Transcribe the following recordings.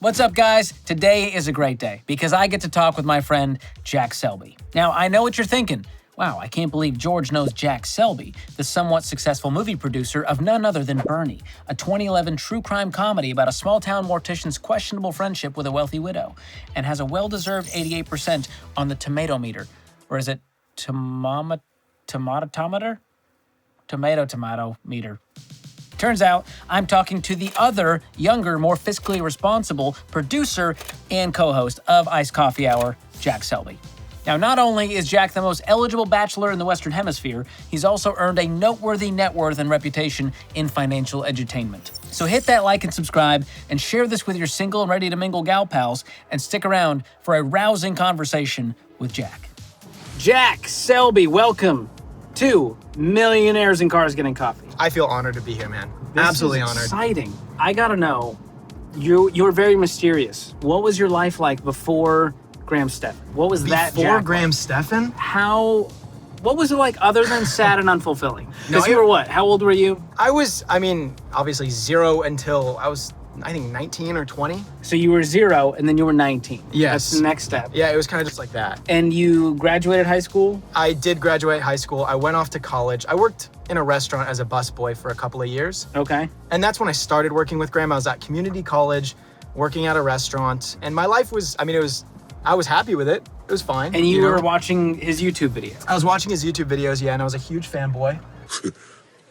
What's up, guys? Today is a great day because I get to talk with my friend Jack Selby. Now, I know what you're thinking. Wow, I can't believe George knows Jack Selby, the somewhat successful movie producer of none other than Bernie, a 2011 true crime comedy about a small-town mortician's questionable friendship with a wealthy widow, and has a well-deserved 88% on the tomato meter. Or is it tomato meter? Turns out I'm talking to the other, younger, more fiscally responsible producer and co-host of Iced Coffee Hour, Jack Selby. Now, not only is Jack the most eligible bachelor in the Western Hemisphere, he's also earned a noteworthy net worth and reputation in financial edutainment. So hit that like and subscribe, and share this with your single and ready-to-mingle gal pals, and stick around for a rousing conversation with Jack. Jack Selby, welcome to Millionaires in Cars Getting Coffee. I feel honored to be here, man. This Absolutely is honored. Exciting. I gotta know, you're very mysterious. What was your life like before Graham Stephan? What was that Before Jack Graham like? Stephan? What was it like other than sad and unfulfilling? Because you were what? How old were you? Obviously zero until I was, I think, 19 or 20. So you were 0 and then you were 19. Yes. That's the next step. Yeah, it was kind of just like that. And you graduated high school? I did graduate high school. I went off to college. I worked in a restaurant as a busboy for a couple of years. Okay. And that's when I started working with Graham. I was at community college, working at a restaurant. And my life was, I was happy with it. It was fine. And you were watching his YouTube videos? I was watching his YouTube videos, yeah, and I was a huge fanboy.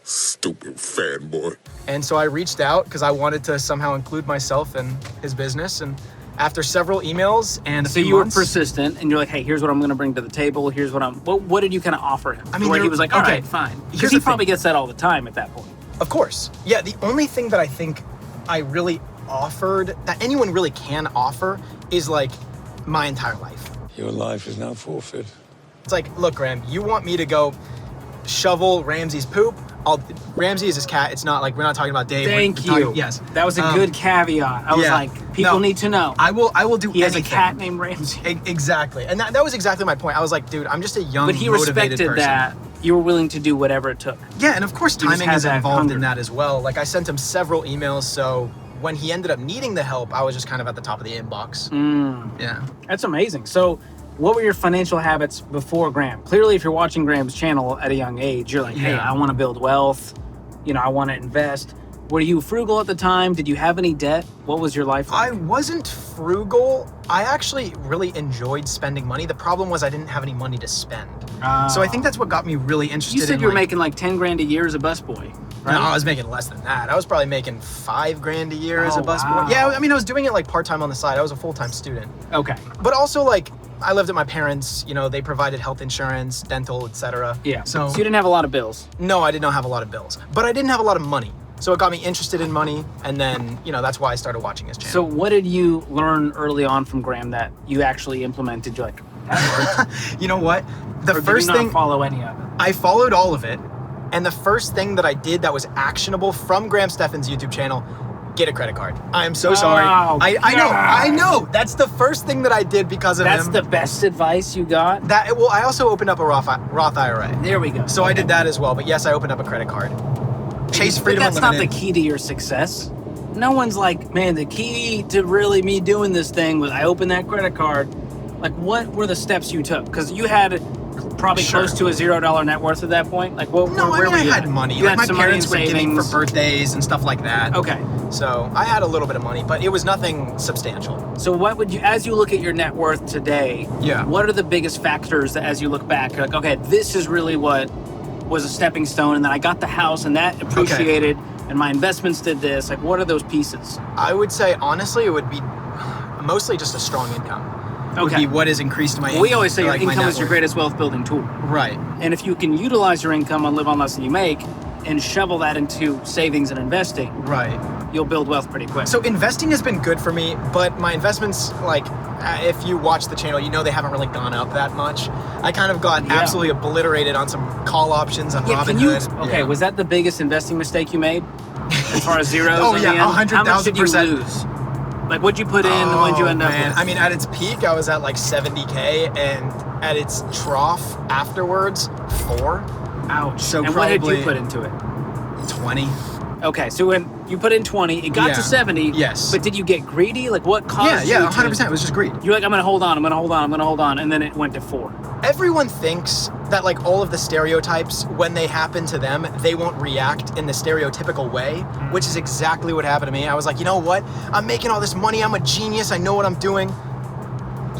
Stupid fanboy. And so I reached out because I wanted to somehow include myself in his business. And after several emails and So you were persistent, and you're like, hey, here's what I'm going to bring to the table. Here's what what did you kind of offer him? Where he was like, all right, fine. Because he probably gets that all the time at that point. Of course. Yeah, the only thing that I think I really offered, that anyone really can offer, is like my entire life. Your life is now forfeit. It's like, look, Graham, you want me to go shovel Ramsey's poop? Ramsey is his cat. It's not like, we're not talking about Dave. Thank you. Yes. That was a good caveat. I was like, people need to know. I will do anything. He has a cat named Ramsey. Exactly. And that was exactly my point. I was like, dude, I'm just a young, But he motivated respected person. that. You were willing to do whatever it took. Yeah, and of course You just timing had is that involved hunger. in that as well. Like, I sent him several emails, so when he ended up needing the help, I was just kind of at the top of the inbox. Yeah. That's amazing. So what were your financial habits before Graham? Clearly, if you're watching Graham's channel at a young age, you're like, hey, I want to build wealth. I want to invest. Were you frugal at the time? Did you have any debt? What was your life like? I wasn't frugal. I actually really enjoyed spending money. The problem was I didn't have any money to spend. So I think that's what got me really interested in. You said you were making like 10 grand a year as a busboy, right? No, I was making less than that. I was probably making $5,000 a year as a busboy. Wow. Yeah, I was doing it like part-time on the side. I was a full-time student. Okay. But also, like, I lived at my parents', they provided health insurance, dental, etc. Yeah. So you didn't have a lot of bills. No, I did not have a lot of bills. But I didn't have a lot of money. So it got me interested in money, and then, that's why I started watching his channel. So what did you learn early on from Graham that you actually implemented? You're like, that worked. You know what? Or did you not follow any of it? I followed all of it. And the first thing that I did that was actionable from Graham Stephan's YouTube channel, get a credit card. I am so sorry. Oh, I know. That's the first thing that I did because of him. That's the best advice you got? I also opened up a Roth IRA. There we go. So I did that as well. But yes, I opened up a credit card. Chase Freedom But that's not Unlimited. the key to your success. No one's like, man, the key to really me doing this thing was I opened that credit card. Like, what were the steps you took? Because you had probably close to a $0 net worth at that point. Like, where were you? I had money. You Like, had my parents were money in giving for savings. birthdays and stuff like that. Okay. So I had a little bit of money, but it was nothing substantial. So what would you, as you look at your net worth today, Yeah. what are the biggest factors that as you look back, you're like, okay, this is really what was a stepping stone, and then I got the house and that appreciated, and my investments did this. Like, what are those pieces? I would say, honestly, it would be mostly just a strong income. Would be what has increased my income. We always say your like, my income net is your worth. greatest wealth building tool. Right. And if you can utilize your income and live on less than you make and shovel that into savings and investing, Right. you'll build wealth pretty quick. So investing has been good for me, but my investments, like, if you watch the channel, they haven't really gone up that much. I kind of got absolutely obliterated on some call options on Robinhood. Okay, was that the biggest investing mistake you made? As far as zeros? Oh, yeah, How much did you 100,000%. lose? Like, what'd you put in and what'd you end up with? I mean, at its peak, I was at like 70K, and at its trough afterwards, 4. Ouch. So and what did you probably put into it? 20. Okay, so when You put in 20. It got to 70. Yes. But did you get greedy? Like, what caused you? Yeah, 100%. It was just greed. You're like, I'm gonna hold on. And then it went to 4. Everyone thinks that like all of the stereotypes, when they happen to them, they won't react in the stereotypical way, which is exactly what happened to me. I was like, you know what? I'm making all this money. I'm a genius. I know what I'm doing.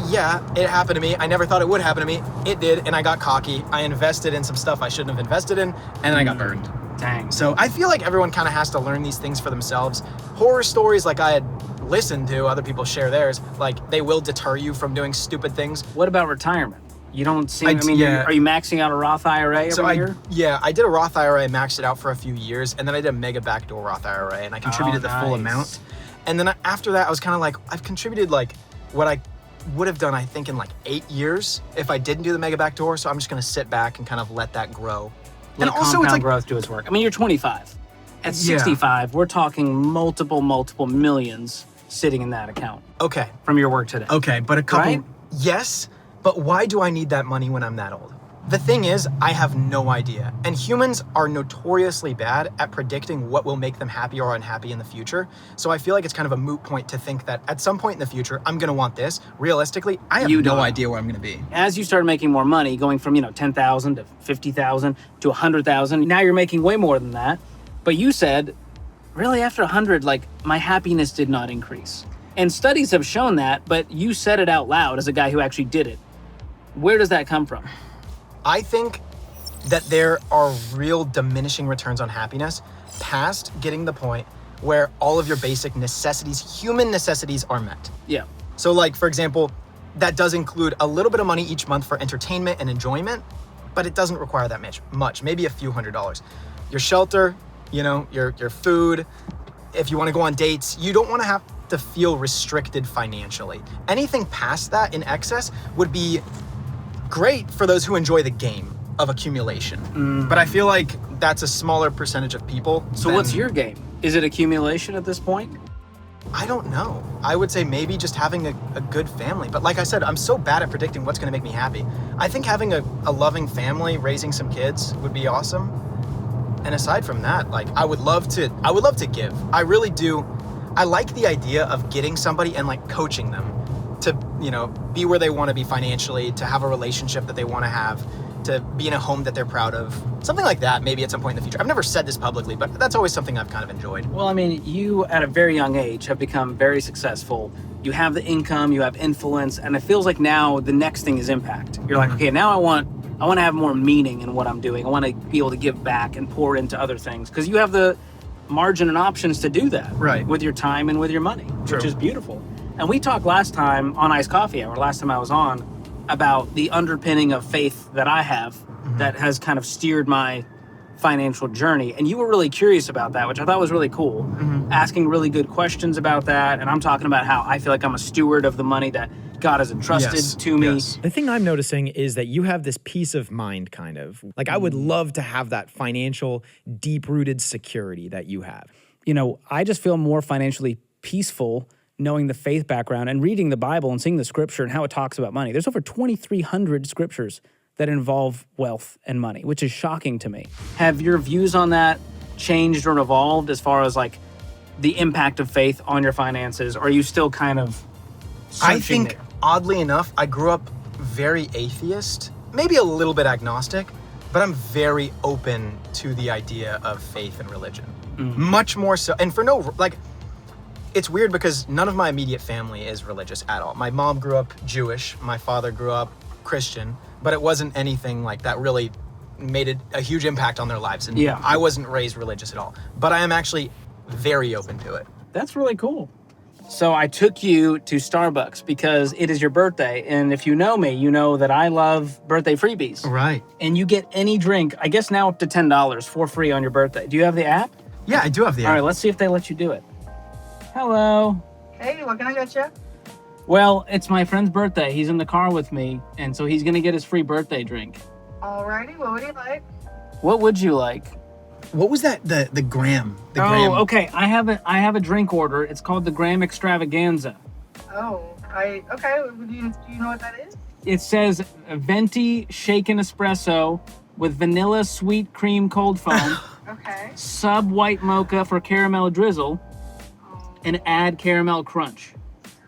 Yeah, it happened to me. I never thought it would happen to me. It did, and I got cocky. I invested in some stuff I shouldn't have invested in, and then I got burned. Dang. So I feel like everyone kind of has to learn these things for themselves. Horror stories, like I had listened to, other people share theirs, like they will deter you from doing stupid things. What about retirement? You don't seem, are you maxing out a Roth IRA every year? Yeah, I did a Roth IRA, maxed it out for a few years, and then I did a mega backdoor Roth IRA, and I contributed the full amount. And then after that, I was kind of like, I've contributed like what I would have done, I think, in like 8 years if I didn't do the mega backdoor. So I'm just gonna sit back and kind of let that grow. Let and also, it's like growth do its work. I mean, you're 25. At 65, we're talking multiple millions sitting in that account. Okay. From your work today. Okay, but a couple. Right? Yes, but why do I need that money when I'm that old? The thing is, I have no idea. And humans are notoriously bad at predicting what will make them happy or unhappy in the future. So I feel like it's kind of a moot point to think that at some point in the future, I'm gonna want this. Realistically, I have no idea where I'm gonna be. As you start making more money, going from, 10,000 to 50,000 to 100,000, now you're making way more than that. But you said, really after 100, like my happiness did not increase. And studies have shown that, but you said it out loud as a guy who actually did it. Where does that come from? I think that there are real diminishing returns on happiness past getting the point where all of your basic necessities, human necessities, are met. Yeah. So like, for example, that does include a little bit of money each month for entertainment and enjoyment, but it doesn't require that much, maybe a few $100s. Your shelter, your food, if you want to go on dates, you don't want to have to feel restricted financially. Anything past that in excess would be great for those who enjoy the game of accumulation. But I feel like that's a smaller percentage of people. So what's your game? Is it accumulation at this point? I don't know. I would say maybe just having a good family. But like I said, I'm so bad at predicting what's gonna make me happy. I think having a loving family, raising some kids would be awesome. And aside from that, like I would love to give. I really do. I like the idea of getting somebody and like coaching them to, be where they want to be financially, to have a relationship that they want to have, to be in a home that they're proud of. Something like that, maybe at some point in the future. I've never said this publicly, but that's always something I've kind of enjoyed. Well, I mean, you at a very young age have become very successful. You have the income, you have influence, and it feels like now the next thing is impact. You're like, okay, now I want to have more meaning in what I'm doing. I want to be able to give back and pour into other things because you have the margin and options to do that. Right. With your time and with your money, True. Which is beautiful. And we talked last time on Iced Coffee Hour, last time I was on, about the underpinning of faith that I have that has kind of steered my financial journey. And you were really curious about that, which I thought was really cool. Asking really good questions about that. And I'm talking about how I feel like I'm a steward of the money that God has entrusted to me. Yes. The thing I'm noticing is that you have this peace of mind, kind of. Like, I would love to have that financial, deep-rooted security that you have. I just feel more financially peaceful knowing the faith background and reading the Bible and seeing the scripture and how it talks about money. There's over 2,300 scriptures that involve wealth and money, which is shocking to me. Have your views on that changed or evolved as far as like the impact of faith on your finances? Or are you still kind of searching I think, there? Oddly enough, I grew up very atheist, maybe a little bit agnostic, but I'm very open to the idea of faith and religion. Much more so, and for it's weird because none of my immediate family is religious at all. My mom grew up Jewish, my father grew up Christian, but it wasn't anything like that really made a huge impact on their lives. And I wasn't raised religious at all, but I am actually very open to it. That's really cool. So I took you to Starbucks because it is your birthday. And if you know me, you know that I love birthday freebies. Right. And you get any drink, I guess now up to $10 for free on your birthday. Do you have the app? Yeah, I do have the app. All right, let's see if they let you do it. Hello. Hey, what can I get you? Well, it's my friend's birthday. He's in the car with me, and so he's going to get his free birthday drink. Alrighty, what would you like? What would you like? What was that? The Graham. Graham. Okay. I have a drink order. It's called the Graham Extravaganza. Okay. Do you know what that is? It says venti shaken espresso with vanilla sweet cream cold foam Okay. sub white mocha for caramel drizzle, and add caramel crunch.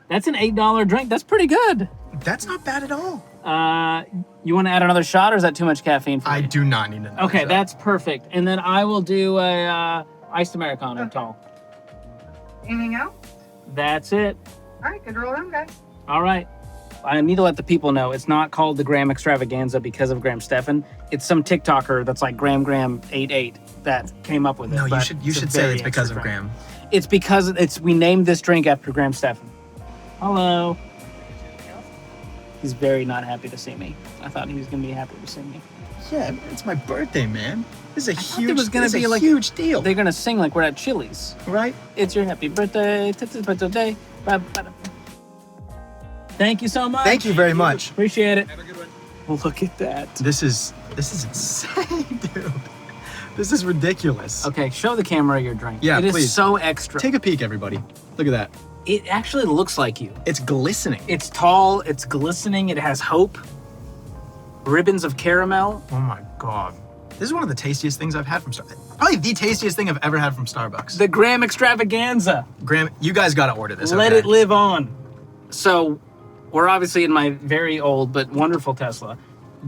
That's an $8 drink. That's pretty good. That's not bad at all. You want to add another shot, or is that too much caffeine for I you? do not need another Okay, shot. that's perfect. And then I will do a iced Americano tall. Anything else? That's it. All right, good roll on, guys. All right. I need to let the people know it's not called the Graham Extravaganza because of Graham Stephan. It's some TikToker that's like Graham88 that came up with it. No, you but should say very it's because extra of drink. Graham. It's because we named this drink after Graham Stephan. Hello. He's very not happy to see me. I thought he was going to be happy to see me. Yeah, it's my birthday, man. This is a thought it was gonna be like- huge deal, They're going to sing like we're at Chili's. right? It's your happy birthday. It's your birthday. Ba-ba-da. Thank you so much. Thank you very much. Appreciate it. Well, look at that. This is insane, dude. This is ridiculous. Okay, show the camera your drink. Yeah, It is please. so extra. Take a peek, everybody. Look at that. It actually looks like you. It's glistening. It's tall, it's glistening, it has hope. Ribbons of caramel. Oh my god. This is one of the tastiest things I've had from Starbucks. Probably the tastiest thing I've ever had from Starbucks. The Graham Extravaganza. Graham, you guys gotta order this. Let okay? it live on. So, we're obviously in my very old but wonderful Tesla.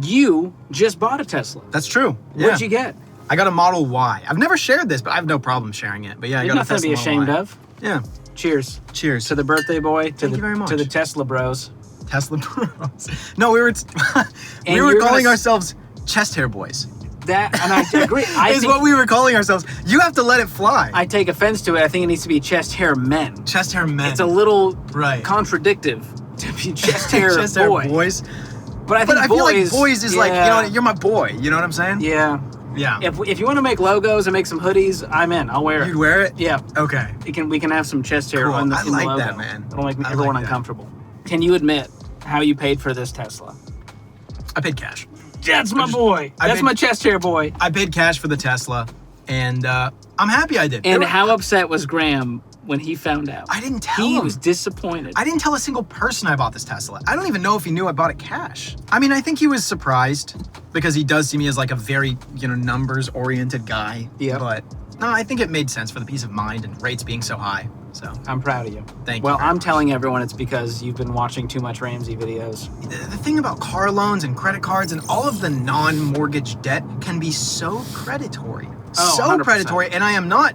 You just bought a Tesla. That's true. What'd you get? I got a Model Y. I've never shared this, but I have no problem sharing it. But yeah, I There's got a nothing to Tesla be Model ashamed Y. of. Yeah. Cheers. Cheers To the birthday boy, Thank you very much. to the Tesla bros. Tesla Bros. No, we were And we were you're calling gonna- ourselves chest hair boys. That, and I agree. Is what we were calling ourselves. You have to let it fly. I take offense to it. I think it needs to be chest hair men. Chest hair men. It's a little Right. contradictive to be chest hair chest hair boy. boys. But I But think I feel like boys is like, you know, you're my boy. You know what I'm saying? Yeah. Yeah. If you want to make logos and make some hoodies, I'm in. I'll wear it. You'd wear it? Yeah. Okay. We can have some chest hair Cool. on the, I in like the logo. that, man. It'll make I everyone like that. uncomfortable. Can you admit how you paid for this Tesla? I paid cash. That's my boy. I That's paid- my chest hair boy. I paid cash for the Tesla, and I'm happy I did. And There were- how upset was Graham when he found out? I didn't tell He him. was disappointed. I didn't tell a single person I bought this Tesla. I don't even know if he knew I bought it cash. I mean, I think he was surprised because he does see me as like a very, numbers-oriented guy. Yeah. But no, I think it made sense for the peace of mind and rates being so high. So I'm proud of you. Thank you Well, very I'm much. telling everyone it's because you've been watching too much Ramsey videos. the thing about car loans and credit cards and all of the non-mortgage debt can be so predatory. Oh, so 100%. predatory, and I am not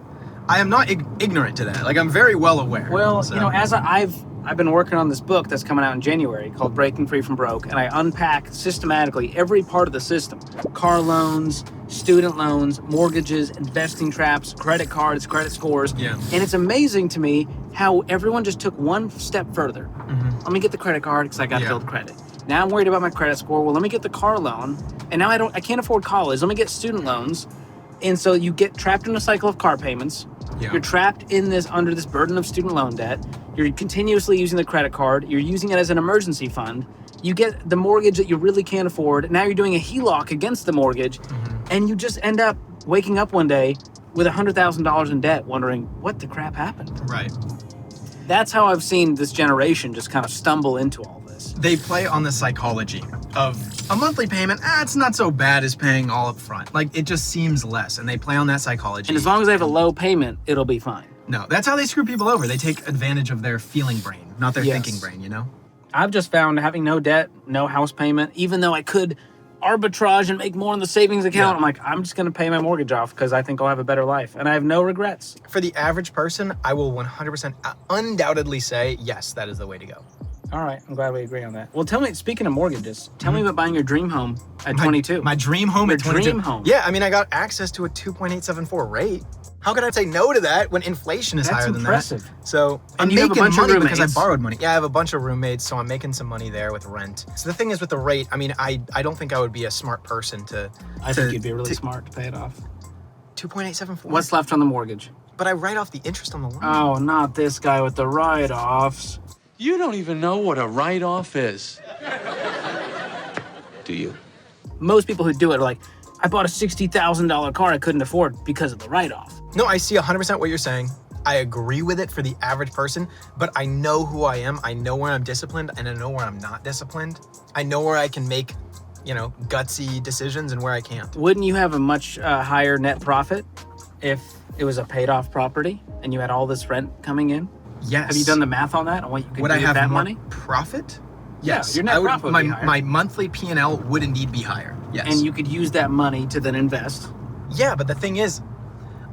ignorant to that. Like, I'm very well aware. Well, So- as I've been working on this book that's coming out in January called Breaking Free from Broke, and I unpack systematically every part of the system. Car loans, student loans, mortgages, investing traps, credit cards, credit scores. Yeah. And it's amazing to me how everyone just took one step further. Let me get the credit card because I got to Yeah. build credit. Now I'm worried about my credit score. Well, let me get the car loan. And now I can't afford college. Let me get student loans. And so you get trapped in a cycle of car payments. Yeah. You're trapped under this burden of student loan debt. You're continuously using the credit card. You're using it as an emergency fund. You get the mortgage that you really can't afford. Now you're doing a HELOC against the mortgage. And you just end up waking up one day with $100,000 in debt wondering, what the crap happened? Right. That's how I've seen this generation just kind of stumble into all this. They play on the psychology of a monthly payment. It's not so bad as paying all up front. Like, it just seems less, and they play on that psychology. And as long as they have a low payment, it'll be fine. No, that's how they screw people over. They take advantage of their feeling brain, not their Yes. thinking brain, you know? I've just found having no debt, no house payment, even though I could arbitrage and make more in the savings account, Yeah. I'm like, I'm just going to pay my mortgage off because I think I'll have a better life. And I have no regrets. For the average person, I will 100% undoubtedly say, yes, that is the way to go. All right. I'm glad we agree on that. Well, tell me, speaking of mortgages, tell me about buying your dream home at 22. My dream home Your at 22. dream home. Yeah, I mean, I got access to a 2.874 rate. How could I say no to that when inflation is That's higher impressive. than that? So I'm And you have a making bunch of money because I roommates. borrowed money. Yeah, I have a bunch of roommates, so I'm making some money there with rent. So the thing is with the rate, I mean, I don't think I would be a smart person to. I think you'd be really smart to pay it off. 2.874. What's left on the mortgage? But I write off the interest on the loan. Oh, not this guy with the write-offs. You don't even know what a write-off is. Do you? Most people who do it are like, I bought a $60,000 car I couldn't afford because of the write-off. No, I see 100% what you're saying. I agree with it for the average person, but I know who I am. I know where I'm disciplined, and I know where I'm not disciplined. I know where I can make gutsy decisions and where I can't. Wouldn't you have a much higher net profit if it was a paid-off property and you had all this rent coming in? Yes. Have you done the math on that? On what you could Would do I with have that more money? profit? Yeah, Yes. your net profit would be higher. my monthly P&L would indeed be higher. Yes. And you could use that money to then invest. Yeah, but the thing is,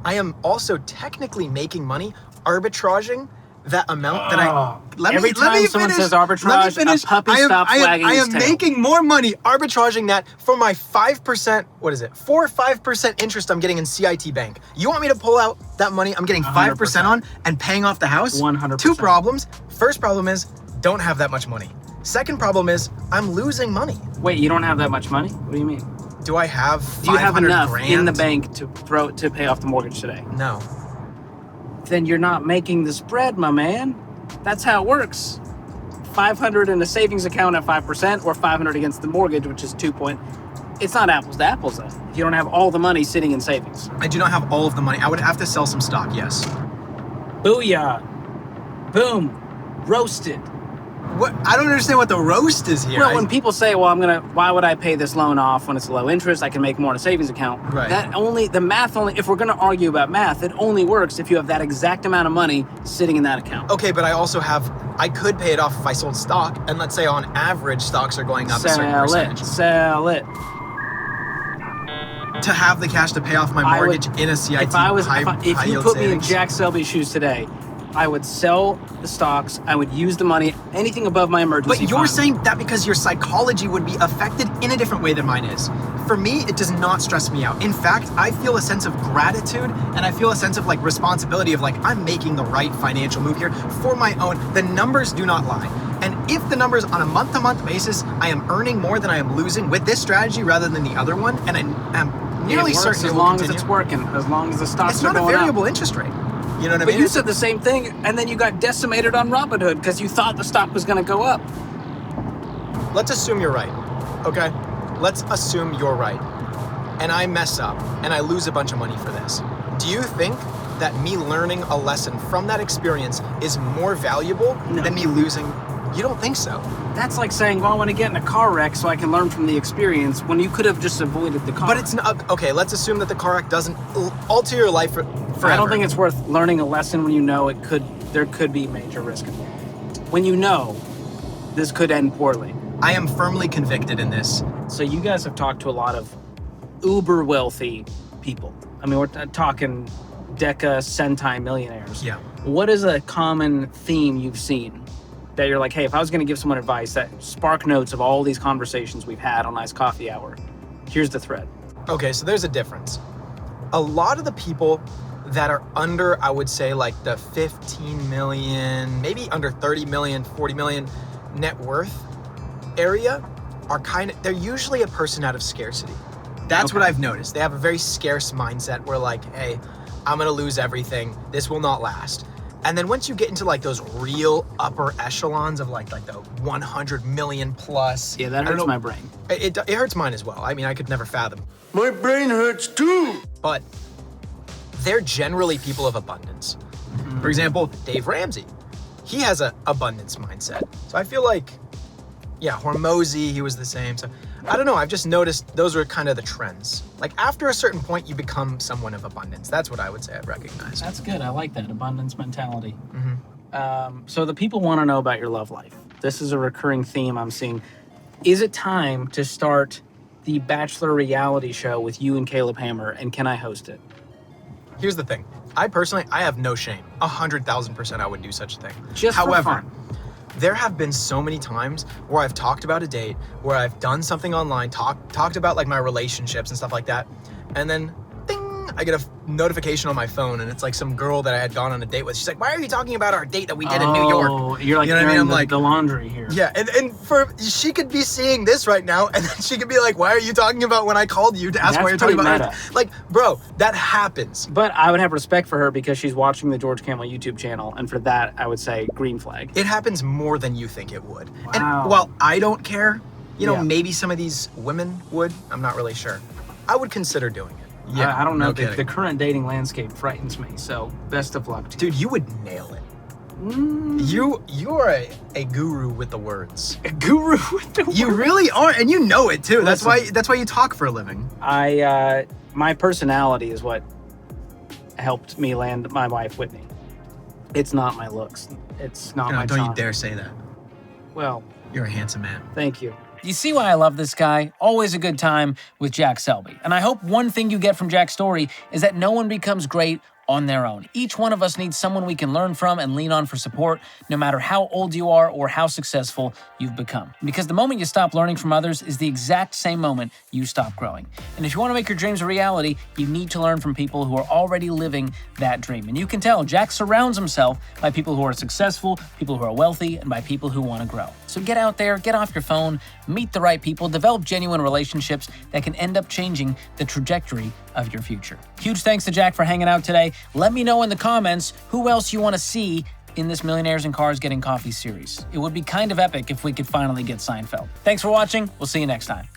I am also technically making money arbitraging that amount that I. Every time someone says arbitrage, a puppy stops wagging I his am tail. making more money arbitraging that for my 5%. What is it? 4 or 5% interest I'm getting in CIT Bank. You want me to pull out that money I'm getting 5% 100%. on and paying off the house? 100%. Two problems. First problem is don't have that much money. Second problem is I'm losing money. Wait, you don't have that much money? What do you mean? Do I have? Do you have 500 enough grand in the bank to pay off the mortgage today? No. Then you're not making the spread, my man. That's how it works. 500 in a savings account at 5% or 500 against the mortgage, which is 2 point. It's not apples to apples though. If you don't have all the money sitting in savings. I do not have all of the money. I would have to sell some stock, yes. Booyah. Boom. Roasted. What? I don't understand what the roast is here. Well, when people say, well, why would I pay this loan off when it's low interest? I can make more in a savings account. Right. The math only, if we're going to argue about math, it only works if you have that exact amount of money sitting in that account. Okay, but I could pay it off if I sold stock, and let's say on average stocks are going up a certain percentage. Sell it. To have the cash to pay off my mortgage in a CIT If you put me in Jack Selby's shoes today, I would sell the stocks. I would use the money, anything above my emergency But you're fund. saying that because your psychology would be affected in a different way than mine is. For me, it does not stress me out. In fact, I feel a sense of gratitude and I feel a sense of responsibility of I'm making the right financial move here for my own. The numbers do not lie. And if the numbers on a month-to-month basis, I am earning more than I am losing with this strategy rather than the other one, and I'm nearly certain as long as it's working, as long as the stocks It's are not a going up. variable interest rate. You know what I But mean? you said the same thing, and then you got decimated on Robinhood because you thought the stock was going to go up. Let's assume you're right, okay? Let's assume you're right. And I mess up, and I lose a bunch of money for this. Do you think that me learning a lesson from that experience is more valuable than me losing? You don't think so? That's like saying, well, I want to get in a car wreck so I can learn from the experience when you could have just avoided the car But wreck. it's not, okay, let's assume that the car wreck doesn't alter your life forever. I don't think it's worth learning a lesson when you know there could be major risk involved. When you know this could end poorly. I am firmly convicted in this. So you guys have talked to a lot of uber wealthy people. I mean, we're talking deca centime millionaires. Yeah. What is a common theme you've seen that you're like, hey, if I was going to give someone advice that spark notes of all these conversations we've had on Nice Coffee Hour, here's the thread. Okay, so there's a difference. A lot of the people that are under, I would say, the 15 million, maybe under 30 million, 40 million net worth area are they're usually a person out of scarcity. That's what I've noticed. They have a very scarce mindset where hey, I'm gonna lose everything. This will not last. And then once you get into those real upper echelons of the 100 million plus. Yeah, that hurts my brain. It hurts mine as well. I mean, I could never fathom. My brain hurts too. But they're generally people of abundance. For example, Dave Ramsey, he has an abundance mindset. So I feel Hormozy, he was the same. So I don't know, I've just noticed those are kind of the trends. After a certain point, you become someone of abundance. That's what I would say I've recognized. That's good. I like that abundance mentality. So the people want to know about your love life. This is a recurring theme I'm seeing. Is it time to start the Bachelor reality show with you and Caleb Hammer, and can I host it? Here's the thing. I personally have no shame. 100,000% I would do such a thing. Just for However, fun. there have been so many times where I've talked about a date, where I've done something online, talked about my relationships and stuff like that, and then ding, I get a notification on my phone, and it's some girl that I had gone on a date with. She's like, "Why are you talking about our date that we did in New York?" Oh, you're like, you know what I mean? I'm the laundry here. Yeah, and she could be seeing this right now, and then she could be like, "Why are you talking about when I called you to ask That's why you're talking pretty about?" meta. Bro, that happens. But I would have respect for her because she's watching the George Kamel YouTube channel, and for that, I would say green flag. It happens more than you think it would. Wow. And while I don't care, Yeah. maybe some of these women would. I'm not really sure. I would consider doing it. Yeah, I don't know. no The kidding. current dating landscape frightens me, so best of luck to you. Dude, you would nail it. You are a guru with the words. A guru with the You really are, and you know it too. That's why you talk for a living. My personality is what helped me land my wife Whitney. It's not my looks. It's not my Don't charm. you dare say that. Well, You're a handsome man. thank you. You see why I love this guy? Always a good time with Jack Selby. And I hope one thing you get from Jack's story is that no one becomes great on their own. Each one of us needs someone we can learn from and lean on for support, no matter how old you are or how successful you've become. Because the moment you stop learning from others is the exact same moment you stop growing. And if you want to make your dreams a reality, you need to learn from people who are already living that dream. And you can tell Jack surrounds himself by people who are successful, people who are wealthy, and by people who want to grow. So get out there, get off your phone, meet the right people, develop genuine relationships that can end up changing the trajectory of your future. Huge thanks to Jack for hanging out today. Let me know in the comments who else you want to see in this Millionaires in Cars Getting Coffee series. It would be kind of epic if we could finally get Seinfeld. Thanks for watching. We'll see you next time.